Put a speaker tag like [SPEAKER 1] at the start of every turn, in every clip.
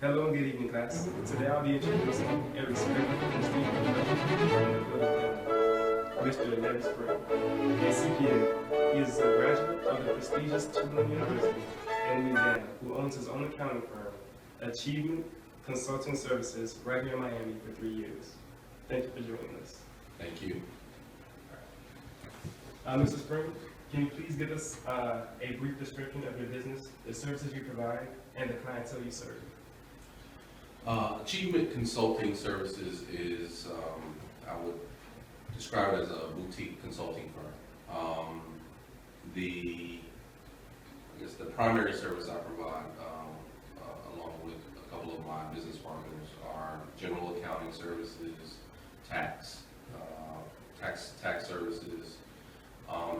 [SPEAKER 1] Hello and good evening, class. Today I'll be introducing a respected and esteemed professional from the Philadelphia, Mr. Larry Spring, a CPA. He is a graduate of the prestigious Tulane University in Louisiana, who owns his own accounting firm, Achievement Consulting Services, right here in Miami for 3 years. Thank you for joining us.
[SPEAKER 2] Thank you.
[SPEAKER 1] Mr. Spring, can you please give us a brief description of your business, the services you provide, and the clientele you serve?
[SPEAKER 2] Achievement Consulting Services is, I would describe it as a boutique consulting firm. I guess the primary service I provide, along with a couple of my business partners, are general accounting services, tax services,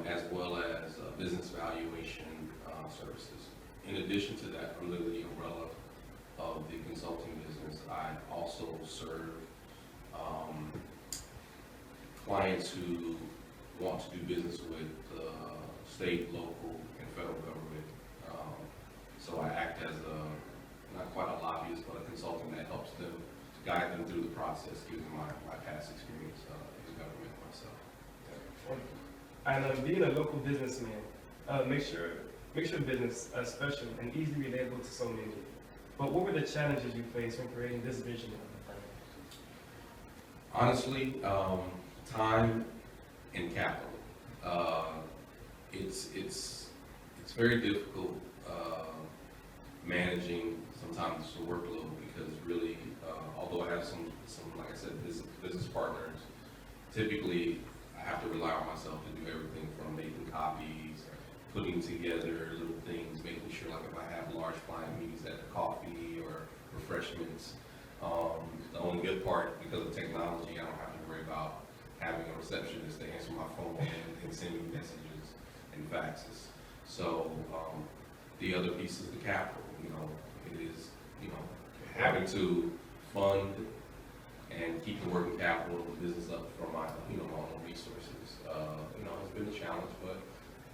[SPEAKER 2] as well as business valuation services. In addition to that, under the umbrella of the consulting business, I also serve clients who want to do business with state, local, and federal government. So I act as not quite a lobbyist, but a consultant that helps them to guide them through the process, given my past experience in government myself.
[SPEAKER 1] And being a local businessman, makes your business special and easily relatable to so many. But what were the challenges you faced when creating this vision of the firm?
[SPEAKER 2] Honestly, time and capital. It's very difficult managing sometimes the workload because really, although I have some like I said, business partners, typically I have to rely on myself to do everything from making copies, putting together little things, making sure like if I have large client meetings that coffee or refreshments. The only good part, because of technology, I don't have to worry about having a receptionist to answer my phone and send me messages and faxes. So the other piece is the capital. It is having to fund and keep the working capital of the business up from my my own resources. It's been a challenge, but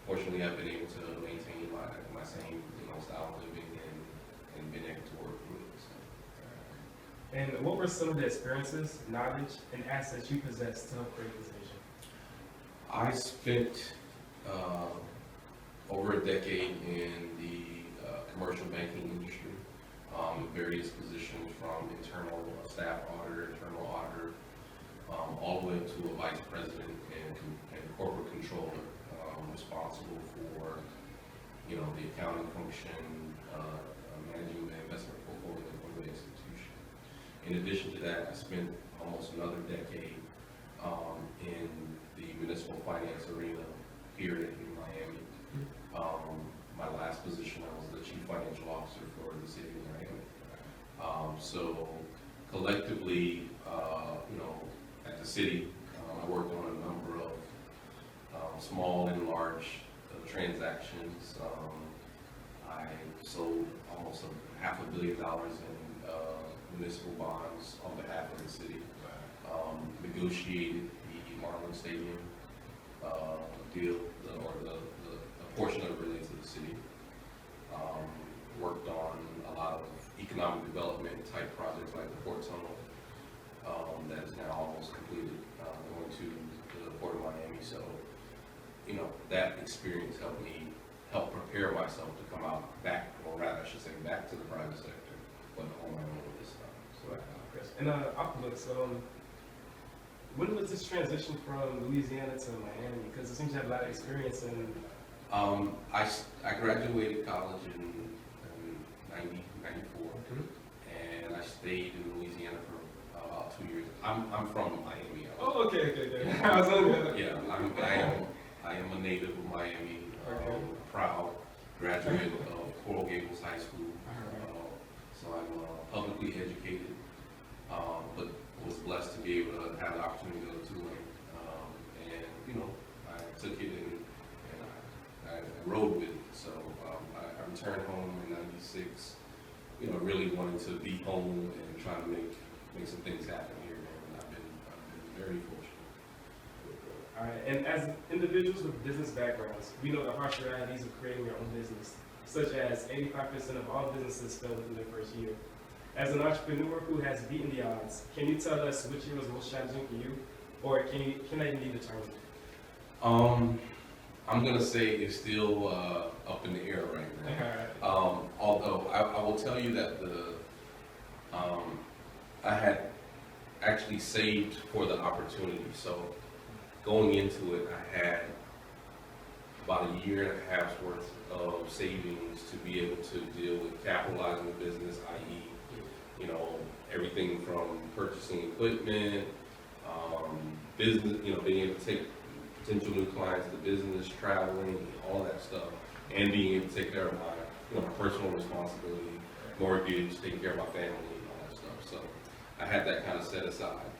[SPEAKER 2] fortunately I've been able to maintain my same style of living and been able to work with it. So.
[SPEAKER 1] And what were some of the experiences, knowledge, and assets you possessed to help create this vision?
[SPEAKER 2] I spent over a decade in the commercial banking industry, various positions from internal staff auditor, internal auditor, all the way up to a vice president and corporate controller, responsible for the accounting function, managing the investment portfolio for the institution. In addition to that, I spent almost another decade in the municipal finance arena here in Miami. My last position, I was the chief financial officer for the city of Miami. So collectively, at the city, I worked on a number of small and large transactions. I sold almost $500 million in municipal bonds on behalf of the city. Negotiated the Marlin Stadium deal, or the portion of it related to the city. Worked on a lot of economic development type projects like the Port Tunnel that is now almost completed, going to the Port of Miami. So, that experience helped prepare myself to come out back, or rather I should say back to the private sector, but on my own this time. So,
[SPEAKER 1] And Aqualux, when was this transition from Louisiana to Miami? Because it seems you have a lot of experience in.
[SPEAKER 2] I graduated college in 94, and I stayed in Louisiana for about 2 years. I'm from Miami.
[SPEAKER 1] Oh, okay. I was on the.
[SPEAKER 2] Yeah, I am a native of Miami. Proud graduate of Coral Gables High School. So I'm publicly educated, but was blessed to be able to have the opportunity to go to Tulane. I took it and I rode with it. So I returned home in '96. Really wanting to be home and trying to make some things happen here, and I've been very fortunate.
[SPEAKER 1] All right, and as individuals with business backgrounds, we know the harsh realities of creating your own business, such as 85% of all businesses fail within their first year. As an entrepreneur who has beaten the odds, can you tell us which year was most challenging for you, or can that even be determined?
[SPEAKER 2] I'm gonna say it's still up in the air right now.
[SPEAKER 1] Alright.
[SPEAKER 2] Although I will tell you that I had actually saved for the opportunity. So going into it, I had about a year and a half's worth of savings to be able to deal with capitalizing the business, i.e., you know, everything from purchasing equipment, business, you know, being able to take potential new clients to business, traveling, all that stuff, and being able to take care of my, you know, my personal responsibility, mortgage, taking care of my family, and all that stuff. So I had that kind of set aside,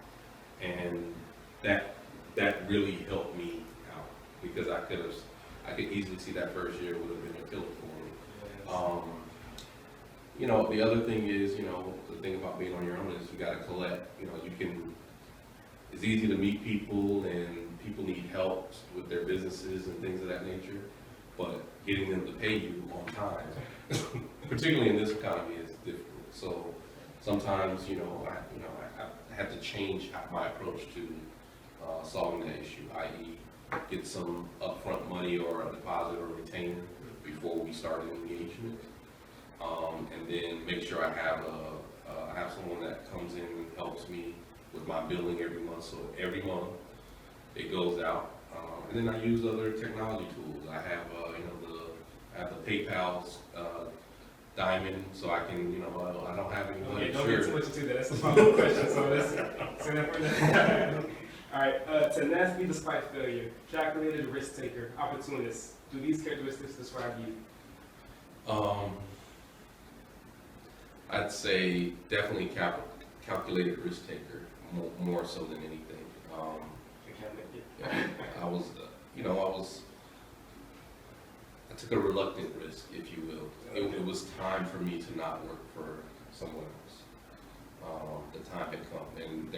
[SPEAKER 2] and that really helped me out because I could easily see that first year would have been a killer for me. You know, the other thing is, you know, the thing about being on your own is you got to collect. You know, it's easy to meet people and people need help with their businesses and things of that nature, but getting them to pay you on time, particularly in this economy, is difficult. So sometimes, you know, I have to change my approach to solving that issue, i.e., get some upfront money or a deposit or retainer before we start an engagement. And then make sure I have someone that comes in and helps me with my billing every month. So every month it goes out, and then I use other technology tools. I have I have the PayPal Diamond, so I can, you know, I don't have any money.
[SPEAKER 1] Okay, don't get too much into that. That's a follow-up question. So let's say that for now. All right. Tenacity despite failure, calculated risk taker, opportunist. Do these characteristics describe you?
[SPEAKER 2] I'd say definitely calculated risk taker, more so than anything. I took a reluctant risk, if you will. It was time for me to not work for someone else. The time had come, and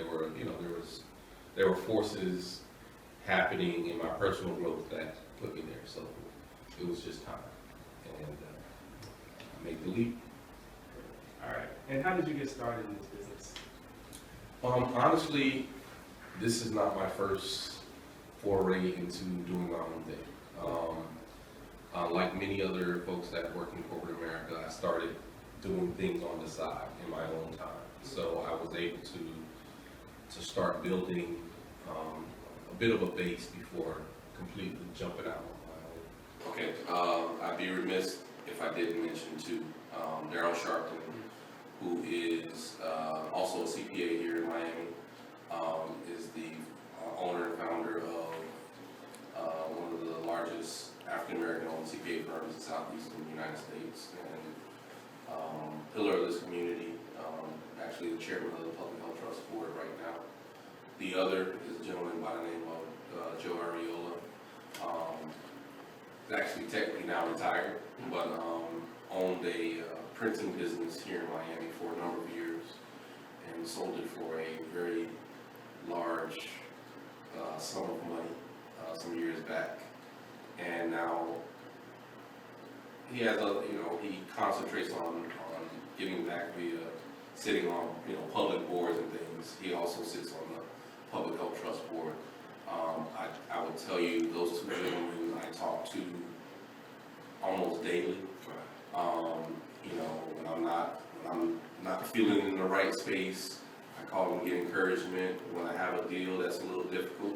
[SPEAKER 2] there were forces happening in my personal growth that put me there. So it was just time, and I made the leap.
[SPEAKER 1] All right. And how did you get started in this business?
[SPEAKER 2] Honestly, this is not my first foray into doing my own thing. Like many other folks that work in corporate America, I started doing things on the side in my own time. So I was able to start building a bit of a base before completely jumping out on my own. Okay, I'd be remiss if I didn't mention too, Daryl Sharpton, who is also a CPA here in Miami, is the owner and founder of one of the largest African-American owned CPA firms in southeastern United States, and pillar of this community, actually the chairman of the Public Health Trust Board right now. The other is a gentleman by the name of Joe Ariola, actually technically now retired, but owned a printing business here in Miami for a number of years and sold it for a very large sum of money some years back. And now he has he concentrates on giving back via sitting on, public boards and things. He also sits on the Public Health Trust Board. I would tell you those two gentlemen I talk to almost daily. When I'm not feeling in the right space, I call them, get encouragement. When I have a deal that's a little difficult,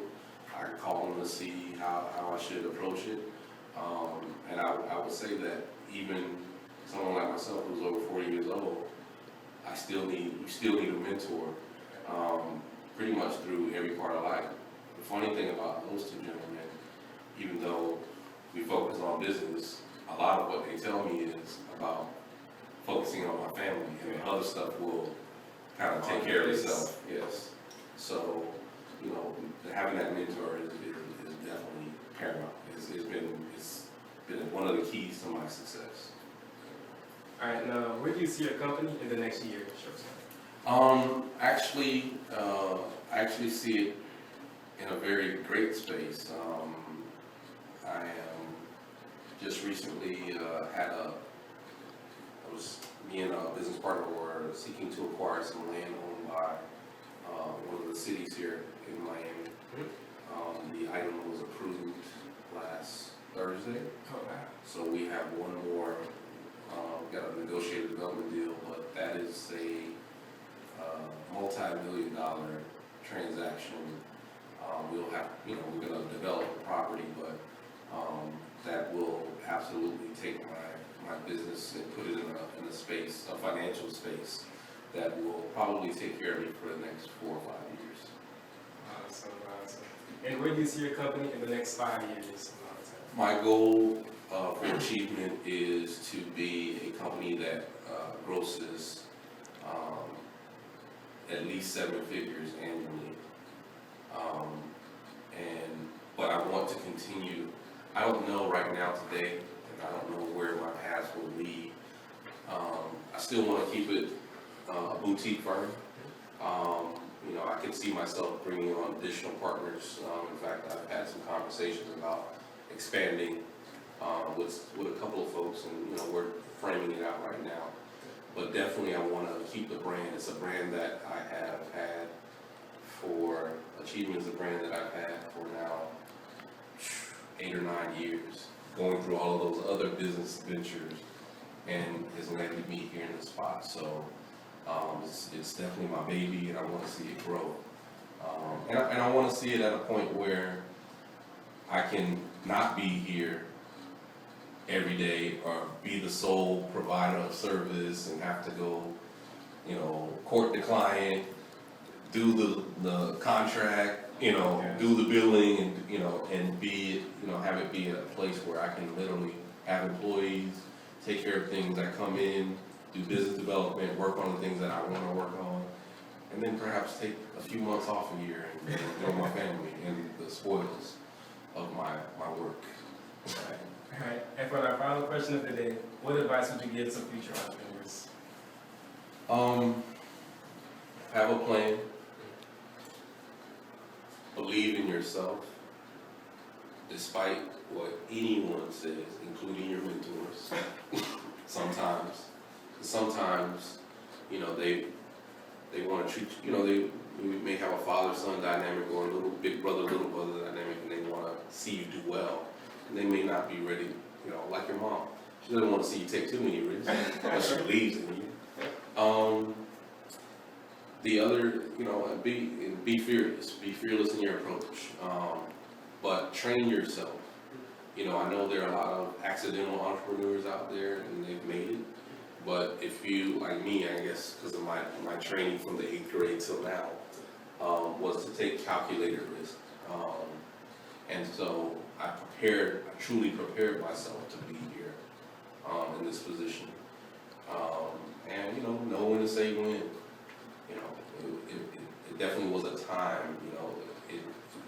[SPEAKER 2] I call them to see how I should approach it. And I would say that even someone like myself who's over 40 years old, you still need a mentor, pretty much through every part of life. The funny thing about those two gentlemen, even though we focus on business, a lot of what they tell me is about focusing on my family, and the other stuff will kind of take care of itself. Yes. So, having that mentor is definitely paramount. It's been one of the keys to my success.
[SPEAKER 1] All right, now where do you see your company in the next year?
[SPEAKER 2] I actually see it in a very great space. I am just recently me and a business partner were seeking to cities here in Miami. The item was approved last Thursday,
[SPEAKER 1] Oh, wow.
[SPEAKER 2] so we have one more, got a negotiated development deal, but that is a multi-million-dollar transaction. We'll have, we're gonna develop the property, but that will absolutely take my business and put it in a space, a financial space, that will probably take care of me for the next 4 or 5 years.
[SPEAKER 1] Awesome, awesome. And where do you see your company in the next 5 years?
[SPEAKER 2] My goal for achievement is to be a company that grosses at least 7 figures annually. But I want to continue. I don't know right now today, and I don't know where my path will lead. I still want to keep it a boutique firm. I can see myself bringing on additional partners. In fact, I've had some conversations about expanding with a couple of folks, and we're framing it out right now. But definitely, I want to keep the brand. It's a brand that I have had for Achievement is a brand that I've had for now 8 or 9 years, going through all of those other business ventures, and has landed me here in the spot. So it's definitely my baby, and I want to see it grow. And I want to see it at a point where I can not be here every day or be the sole provider of service and have to go, court the client, do the contract, do the billing, and be, have it be a place where I can literally have employees, take care of things that come in, do business development, work on the things that I want to work on, and then perhaps take a few months off a year and enjoy my family and the spoils of my work.
[SPEAKER 1] All right. And for our final question of the day, what advice would you give to future entrepreneurs?
[SPEAKER 2] Have a plan. Believe in yourself, despite what anyone says, including your mentors. Sometimes, they want to treat you. They may have a father-son dynamic or a little big brother, little brother dynamic, and they want to see you do well. And they may not be ready, like your mom. She doesn't want to see you take too many risks, but she believes in you. The other, be fearless. Be fearless in your approach. But train yourself. I know there are a lot of accidental entrepreneurs out there, and they've made it. But if you, like me, I guess, because of my training from the 8th grade till now, was to take calculated risk. And so I truly prepared myself to be here in this position. And know when to say when. It definitely was a time,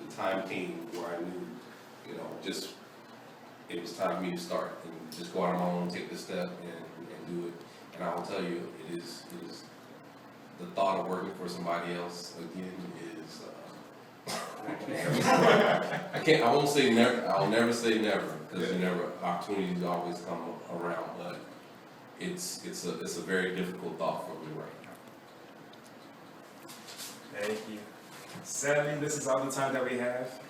[SPEAKER 2] the time came where I knew, it was time for me to start and just go out on my own, take the step and do it. And I will tell you, it is the thought of working for somebody else again is, I won't say never, I'll never say never, because opportunities always come around, but it's a very difficult thought for me right now.
[SPEAKER 1] Thank you. Sadly, this is all the time that we have.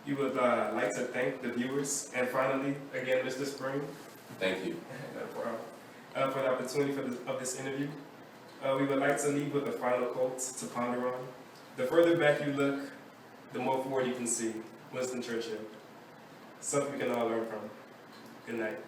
[SPEAKER 1] We would like to thank the viewers. And finally, again, Mr. Spring.
[SPEAKER 2] Thank you.
[SPEAKER 1] No problem. For the opportunity of this interview. We would like to leave with a final quote to ponder on. The further back you look, the more forward you can see. Winston Churchill. Something we can all learn from. Good night.